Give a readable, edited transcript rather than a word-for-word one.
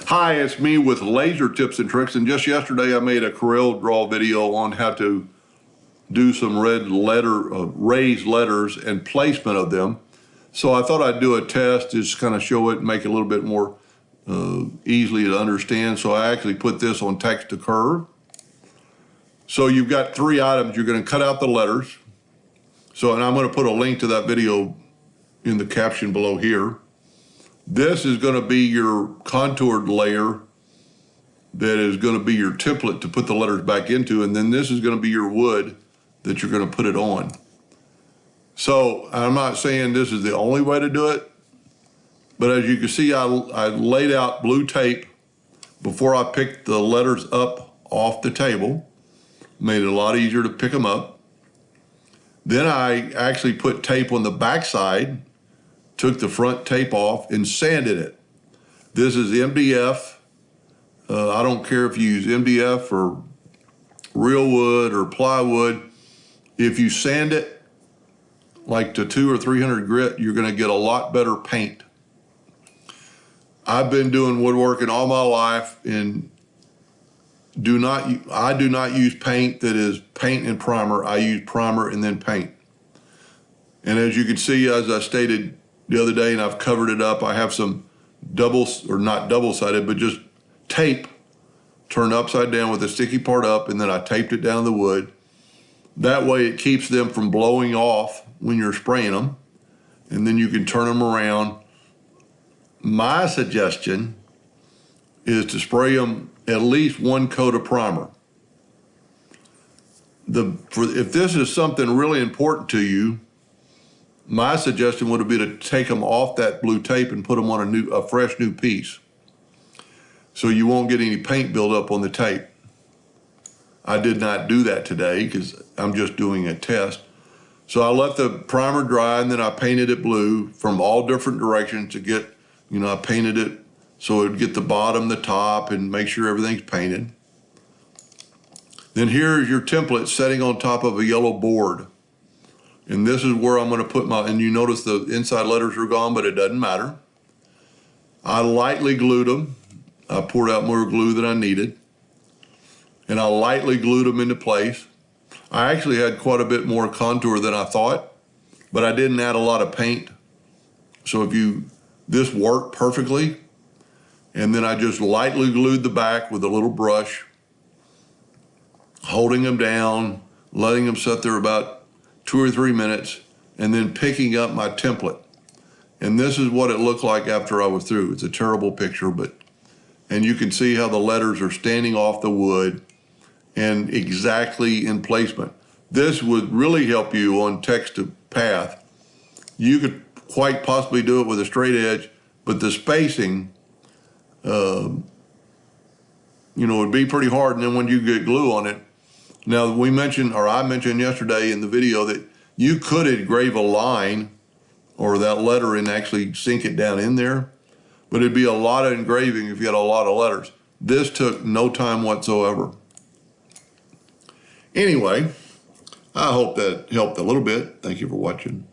Hi, it's me with laser tips and tricks, and just yesterday I made a Corel Draw video on how to do some raised letters and placement of them. So I thought I'd do a test, just kind of show it and make it a little bit more easily to understand. So I actually put this on text to curve. So you've got three items. You're going to cut out the letters. And I'm going to put a link to that video in the caption below here. This is going to be your contoured layer that is going to be your template to put the letters back into, and then this is going to be your wood that you're going to put it on. So I'm not saying this is the only way to do it, but as you can see, I laid out blue tape before I picked the letters up off the table. Made it a lot easier to pick them up. Then I actually put tape on the back side, took the front tape off and sanded it. This is MDF. I don't care if you use MDF or real wood or plywood. If you sand it like to 200 or 300 grit, you're gonna get a lot better paint. I've been doing woodworking all my life, and I do not use paint that is paint and primer. I use primer and then paint. And as you can see, as I stated the other day, and I've covered it up, I have some not double-sided, but just tape turned upside down with the sticky part up, and then I taped it down the wood. That way it keeps them from blowing off when you're spraying them, and then you can turn them around. My suggestion is to spray them at least one coat of primer. If this is something really important to you, my suggestion would be to take them off that blue tape and put them on a fresh new piece, so you won't get any paint buildup on the tape. I did not do that today because I'm just doing a test. So I let the primer dry, and then I painted it blue from all different directions to get, I painted it so it would get the bottom, the top, and make sure everything's painted. Then here's your template setting on top of a yellow board. And this is where I'm going to put and you notice the inside letters are gone, but it doesn't matter. I lightly glued them. I poured out more glue than I needed, and I lightly glued them into place. I actually had quite a bit more contour than I thought, but I didn't add a lot of paint. So this worked perfectly. And then I just lightly glued the back with a little brush, holding them down, letting them sit there about 2 or 3 minutes, and then picking up my template. And this is what it looked like after I was through. It's a terrible picture, and you can see how the letters are standing off the wood and exactly in placement. This would really help you on text to path. You could quite possibly do it with a straight edge, but the spacing, would be pretty hard. And then when you get glue on it, now I mentioned yesterday in the video that you could engrave a line or that letter and actually sink it down in there, but it'd be a lot of engraving if you had a lot of letters. This took no time whatsoever. Anyway, I hope that helped a little bit. Thank you for watching.